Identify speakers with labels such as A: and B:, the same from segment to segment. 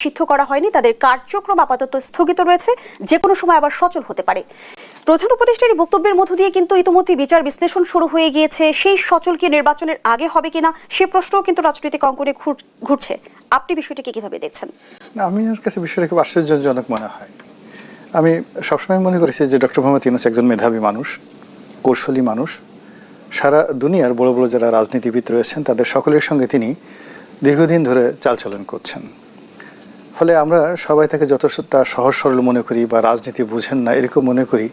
A: সিদ্ধ করা হয়নি, তাদের কার্যক্রম আপাতত স্থগিত রয়েছে, যে কোনো সময় আবার সচল হতে পারে। প্রধান উপদেষ্টার এই বক্তব্যের মধ্য দিয়ে কিন্তু ইতিমধ্যে বিচার বিশ্লেষণ শুরু হয়ে গিয়েছে। সেই সচল কি নির্বাচনের আগে হবে কিনা সে প্রশ্নও কিন্তু রাজনৈতিক অঙ্গনে ঘুরছে। আপনি বিষয়টিকে কিভাবে দেখছেন?
B: আমি আমার কাছে বিষয়টা খুব আশ্চর্যজনক মনে হয়। আমি সবসময় মনে করেছি যে ডক্টর মোহাম্মদ ইউনূস একজন মেধাবী মানুষ, কৌশলী মানুষ। সারা দুনিয়ার বড় বড় যারা রাজনীতিবিদ রয়েছেন তাদের সকলের সঙ্গে তিনি দীর্ঘদিন ধরে চালচলন করছেন। ফলে আমরা সবাই তাকে যতটা সহজ সরল মনে করি বা রাজনীতি বুঝেন না এরকম মনে করি।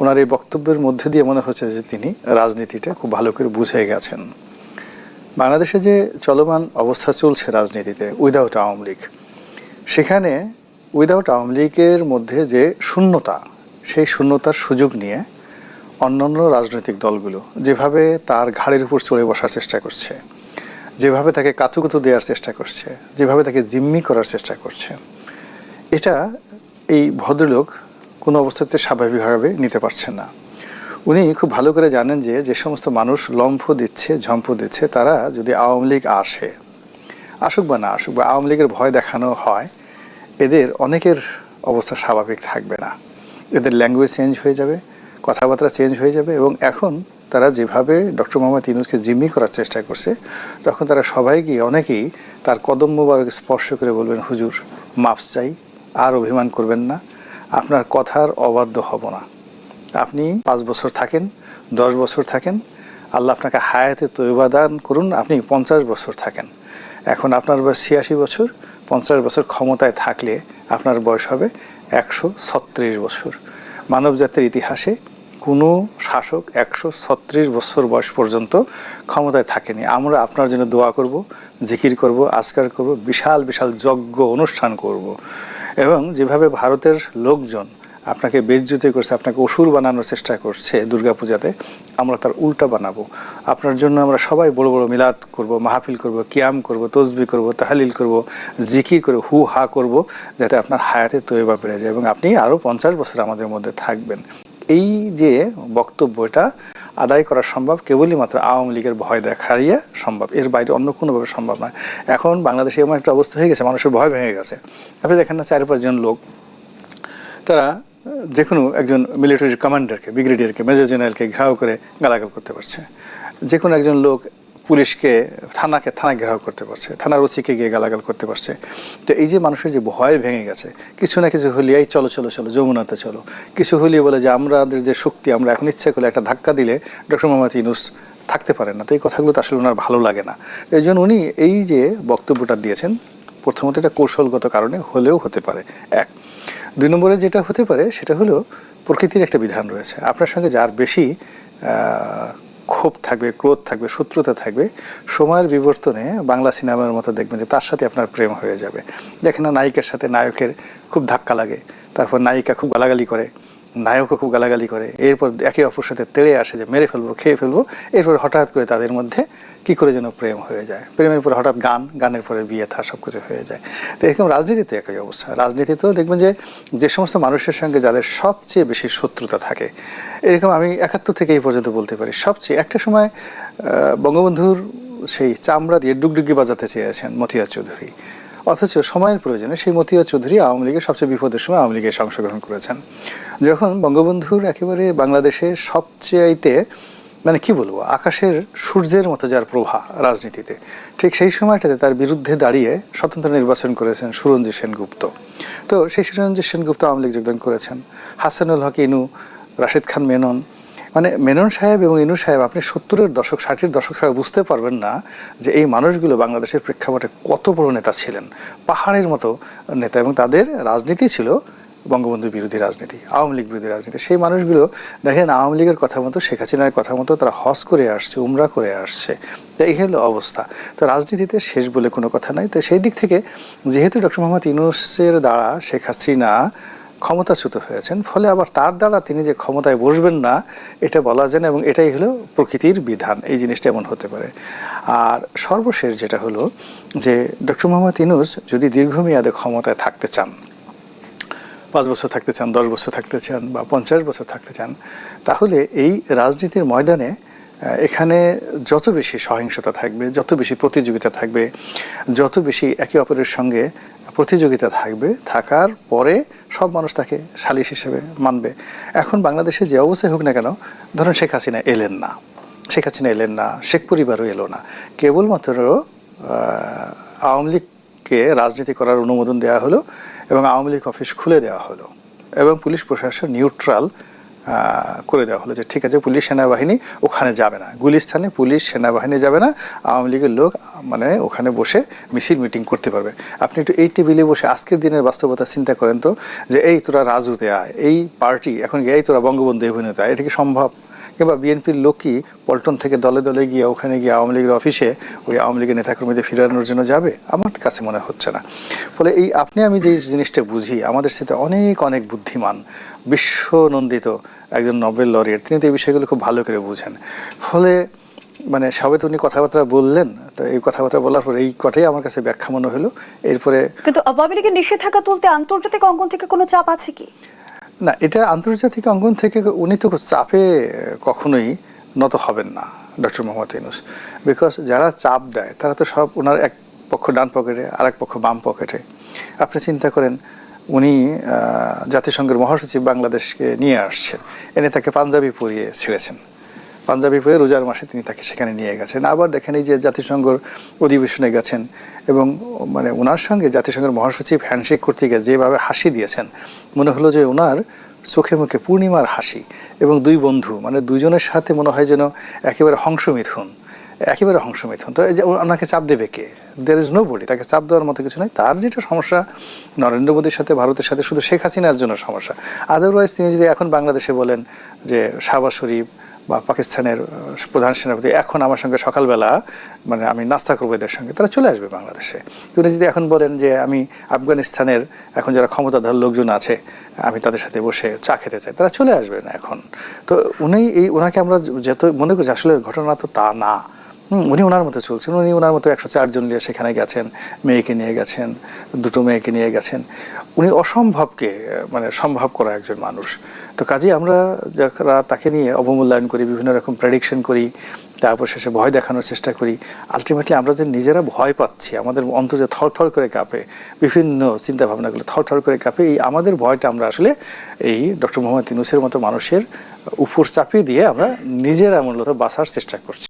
B: ওনার এই বক্তব্যের মধ্যে দিয়ে মনে হচ্ছে যে তিনি রাজনীতিটা খুব ভালো করে বুঝে গেছেন। বাংলাদেশে যে চলমান অবস্থা চলছে রাজনীতিতে উইদাউট আওয়ামী লীগ, সেখানে উইদাউট আওয়ামী লীগের মধ্যে যে শূন্যতা, সেই শূন্যতার সুযোগ নিয়ে অন্যান্য রাজনৈতিক দলগুলো যেভাবে তার ঘাড়ের উপর চড়ে বসার চেষ্টা করছে, যেভাবে তাকে কাতুকুতু দেওয়ার চেষ্টা করছে, যেভাবে তাকে জিম্মি করার চেষ্টা করছে, এটা এই ভদ্রলোক কোনো অবস্থাতে স্বাভাবিকভাবে নিতে পারছেন না। উনি খুব ভালো করে জানেন যে যে সমস্ত মানুষ লম্ফ দিচ্ছে, ঝম্প দিচ্ছে, তারা যদি আওয়ামী লীগ আসুক বা না আসুক, বা আওয়ামী লীগের ভয় দেখানো হয়, এদের অনেকের অবস্থা স্বাভাবিক থাকবে না। এদের ল্যাঙ্গুয়েজ চেঞ্জ হয়ে যাবে, কথাবার্তা চেঞ্জ হয়ে যাবে। এবং এখন তারা যেভাবে ডক্টর মোহাম্মদ ইউনূসকে জিম্মি করার চেষ্টা করছে, তখন তারা সবাই গিয়ে অনেকেই তার কদম মোবারক স্পর্শ করে বলবেন, হুজুর মাফ চাই, আর অভিমান করবেন না, আপনার কথার অবাধ্য হব না। আপনি 5 বছর থাকেন, 10 বছর থাকেন, আল্লাহ আপনাকে হায়াতে তয়বা দান করুন, আপনি 50 বছর থাকেন। এখন আপনার বয়স 86 বছর, 50 বছর ক্ষমতায় থাকলে আপনার বয়স হবে 136 বছর। মানব জাতির ইতিহাসে কোনো শাসক 136 বছর বয়স পর্যন্ত ক্ষমতায় থাকেনি। আমরা আপনার জন্য দোয়া করব, জিকির করব, আজকার করব, বিশাল বিশাল যজ্ঞ অনুষ্ঠান করব। এবং যেভাবে ভারতের লোকজন আপনাকে বেইজ্জতি করছে, আপনাকে অসুর বানানোর চেষ্টা করছে দুর্গাপূজাতে, আমরা তার উল্টা বানাবো। আপনার জন্য আমরা সবাই বড় বড় মিলাদ করব, মাহফিল করব, কিয়াম করব, তসবিহ করব, তাহলিল করব, জিকির করব, হু হা করব, যাতে আপনার হায়াতে তয়বা বেড়ে যায় এবং আপনি আরও 50 বছর আমাদের মধ্যে থাকবেন। এই যে বক্তব্যটা আদায় করা সম্ভব কেবলই মাত্র আওয়ামী লীগের ভয় দেখাইয়া সম্ভব, এর বাইরে অন্য কোনোভাবে সম্ভব নয়। এখন বাংলাদেশে এমন একটা অবস্থা হয়ে গেছে, মানুষের ভয় ভেঙে গেছে। আপনি দেখেন না 4-5 জন লোক, তারা যে কোনো একজন মিলিটারি কমান্ডারকে, ব্রিগেডিয়ারকে, মেজর জেনারেলকে ঘেরাও করে গালাগাল করতে পারছে। যে কোনো একজন লোক পুলিশকে, থানায় ঘেরাও করতে পারছে, থানার ওসিকে গিয়ে গালাগাল করতে পারছে। তো এই যে মানুষের যে ভয় ভেঙে গেছে, কিছু না কিছু হলে এই চলো চলো চলো যমুনাতে চলো, কিছু হলিয়ে বলে যে আমাদের যে শক্তি, আমরা এখন ইচ্ছে করলে একটা ধাক্কা দিলে ডক্টর মোহাম্মদ ইউনূস থাকতে পারেন না। তো এই কথাগুলো তো আসলে ওনার ভালো লাগে না। এই জন্য উনি এই যে বক্তব্যটা দিয়েছেন, প্রথমত এটা কৌশলগত কারণে হলেও হতে পারে। 1 2 নম্বরে যেটা হতে পারে সেটা হলো প্রকৃতির একটা বিধান রয়েছে। আপনার সঙ্গে যার বেশি ক্ষোভ থাকবে, ক্রোধ থাকবে, শত্রুতা থাকবে, সময়ের বিবর্তনে বাংলা সিনেমার মতো দেখবেন যে তার সাথে আপনার প্রেম হয়ে যাবে। দেখেন না, নায়িকার সাথে নায়কের খুব ধাক্কা লাগে, তারপর নায়িকা খুব গালাগালি করে, নায়কও খুব গালাগালি করে, এরপর একে অপর সাথে তেড়ে আসে যে মেরে ফেলবো, খেয়ে ফেলবো, এরপর হঠাৎ করে তাদের মধ্যে কী করে যেন প্রেম হয়ে যায়, প্রেমের পরে হঠাৎ গানের পরে বিয়ে থা, সব কিছু হয়ে যায়। তো এরকম রাজনীতিতে একই অবস্থা। রাজনীতিতেও দেখবেন যে যে সমস্ত মানুষের সঙ্গে যাদের সবচেয়ে বেশি শত্রুতা থাকে, এরকম আমি 71 থেকে এই পর্যন্ত বলতে পারি সবচেয়ে, একটা সময় বঙ্গবন্ধুর সেই চামড়া দিয়ে ডুগডুগি বাজাতে চেয়েছেন মতিয়ার চৌধুরী, অথচ সময়ের প্রয়োজনে সেই মতিয়ার চৌধুরী আওয়ামী লীগের সবচেয়ে বিপদের সময় আওয়ামী লীগের অংশগ্রহণ করেছেন। যখন বঙ্গবন্ধুর একেবারে বাংলাদেশে সবচেয়ে মানে কি বলবো, আকাশের সূর্যের মতো যার প্রভা রাজনীতিতে, ঠিক সেই সময়টাতে তার বিরুদ্ধে দাঁড়িয়ে স্বতন্ত্র নির্বাচন করেছেন সুরঞ্জিত সেনগুপ্ত। তো সেই সুরঞ্জিত সেনগুপ্ত আওয়ামী লীগ যোগদান করেছেন। হাসানুল হক ইনু, রাশেদ খান মেনন, মানে মেনন সাহেব এবং ইনু সাহেব, আপনি 70-এর দশক 60-এর দশক ছাড়া বুঝতে পারবেন না যে এই মানুষগুলো বাংলাদেশের প্রেক্ষাপটে কত বড় নেতা ছিলেন, পাহাড়ের মতো নেতা। এবং তাদের রাজনীতি ছিল বঙ্গবন্ধু বিরোধী রাজনীতি, আওয়ামী লীগ বিরোধী রাজনীতি। সেই মানুষগুলো দেখেন আওয়ামী লীগের কথা মতো, শেখ হাসিনার কথা মতো তারা হজ করে আসছে, উমরা করে আসছে। এই হলো অবস্থা। তো রাজনীতিতে শেষ বলে কোনো কথা নাই। তো সেই দিক থেকে যেহেতু ডক্টর মোহাম্মদ ইউনূসের দ্বারা শেখ হাসিনা ক্ষমতাচ্যুত হয়েছেন, ফলে আবার তার দ্বারা তিনি যে ক্ষমতায় বসবেন না এটা বলা যায় না, এবং এটাই হলো প্রকৃতির বিধান। এই জিনিসটা এমন হতে পারে। আর সর্বশেষ যেটা হলো যে ডক্টর মোহাম্মদ ইউনূস যদি দীর্ঘমেয়াদে ক্ষমতায় থাকতে চান, 5 বছর থাকতে চান, 10 বছর থাকতে চান, বা 50 বছর থাকতে চান, তাহলে এই রাজনীতির ময়দানে এখানে যত বেশি সহিংসতা থাকবে, যত বেশি প্রতিযোগিতা থাকবে, যত বেশি একে অপরের সঙ্গে প্রতিযোগিতা থাকবে, থাকার পরে সব মানুষ তাকে সালিশ হিসেবে মানবে। এখন বাংলাদেশে যে অবস্থায় হোক না কেন, ধরুন শেখ হাসিনা এলেন না, শেখ পরিবারও এলো না, কেবলমাত্র আওয়ামী লীগকে রাজনীতি করার অনুমোদন দেওয়া হলো এবং আওয়ামী লীগ অফিস খুলে দেওয়া হলো এবং পুলিশ প্রশাসন নিউট্রাল করে দেওয়া হলো যে ঠিক আছে, পুলিশ সেনাবাহিনী ওখানে যাবে না, গুলিস্তানে পুলিশ সেনাবাহিনী যাবে না, আওয়ামী লীগের লোক মানে ওখানে বসে মিছিল মিটিং করতে পারবে। আপনি একটু এই টেবিলে বসে আজকের দিনের বাস্তবতা চিন্তা করেন তো, যে এই তোরা রাজুতে আয়, এই পার্টি এখন গিয়ে এই তোরা বঙ্গবন্ধু অভিনেতা, এটা কি সম্ভব? কিংবা বিএনপির লোকই পল্টন থেকে দলে দলে গিয়ে ওখানে গিয়ে আওয়ামী লীগের অফিসে ওই আওয়ামী লীগের নেতাকর্মীদের ফিরানোর জন্য যাবে? আমার কাছে মনে হচ্ছে না। ফলে এই আমি যে জিনিসটা বুঝি, আমাদের সাথে অনেক অনেক বুদ্ধিমান বিশ্বনন্দিত একজন নোবেল লরিয়েট, তিনি তো এই বিষয়গুলো খুব ভালো করে বুঝেন। ফলে মানে সবে তো উনি কথাবার্তা বললেন, তো এই কথাবার্তা বলার পর এই কথাই আমার কাছে ব্যাখ্যা মনে হলো। এরপরে
A: কিন্তু আওয়ামী লীগের নিষেধাজ্ঞা তুলতে আন্তর্জাতিক অঙ্গন থেকে কোনো চাপ আছে কি?
B: না, এটা আন্তর্জাতিক অঙ্গন থেকে উনি তো চাপে কখনোই নত হবেন না ডক্টর মোহাম্মদ ইউনূস। বিকজ যারা চাপ দেয় তারা তো সব ওনার এক পক্ষ ডান পকেটে আর এক পক্ষ বাম পকেটে। আপনি চিন্তা করেন, উনি জাতিসংঘের মহাসচিব বাংলাদেশকে নিয়ে আসছেন, এনে তাকে পাঞ্জাবি পরিয়ে ছেড়েছেন, পাঞ্জাবি পরে রোজার মাসে তিনি তাকে সেখানে নিয়ে গেছেন। আবার দেখেন এই যে জাতিসংঘের অধিবেশনে গেছেন এবং মানে ওনার সঙ্গে জাতিসংঘের মহাসচিব হ্যান্ডশেক করতে গিয়ে যেভাবে হাসি দিয়েছেন, মনে হলো যে ওনার চোখে মুখে পূর্ণিমার হাসি। এবং দুই বন্ধু মানে দুইজনের সাথে মনে হয় যেন একেবারে হংসমিথুন। তো এই যে ওনাকে চাপ দেবে কে? দেয়ার ইজ নো বডি, তাকে চাপ দেওয়ার মতো কিছু নাই। তার যেটা সমস্যা নরেন্দ্র মোদীর সাথে, ভারতের সাথে, শুধু শেখ হাসিনার জন্য সমস্যা। আদারওয়াইজ তিনি যদি এখন বাংলাদেশে বলেন যে শাহবাজ শরীফ বা পাকিস্তানের প্রধান সেনাপতি এখন আমার সঙ্গে সকালবেলা মানে আমি নাস্তা করবো এদের সঙ্গে, তারা চলে আসবে বাংলাদেশে। তিনি যদি এখন বলেন যে আমি আফগানিস্তানের এখন যারা ক্ষমতাধর লোকজন আছে আমি তাদের সাথে বসে চা খেতে চাই, তারা চলে আসবে না এখন। তো ওনাকে আমরা যত মনে করছি, আসলে ঘটনা তো তা না। উনি ওনার মতো চলছেন, উনি ওনার মতো 104 জন নিয়ে সেখানে গেছেন, মেয়েকে নিয়ে গেছেন, দুটো মেয়েকে নিয়ে গেছেন। উনি অসম্ভবকে মানে সম্ভব করা একজন মানুষ। তো কাজেই আমরা যারা তাকে নিয়ে অবমূল্যায়ন করি, বিভিন্ন রকম প্রেডিকশন করি, তারপর শেষে ভয় দেখানোর চেষ্টা করি, আলটিমেটলি আমরা যে নিজেরা ভয় পাচ্ছি, আমাদের অন্তর যে থরথর করে কাঁপে, বিভিন্ন চিন্তাভাবনাগুলো থরথর করে কাঁপে, এই আমাদের ভয়টা আমরা আসলে এই ডক্টর মোহাম্মদ ইউনূসের মতো মানুষের উপর চাপিয়ে দিয়ে আমরা নিজেরা মূলত বাঁচার চেষ্টা করছি।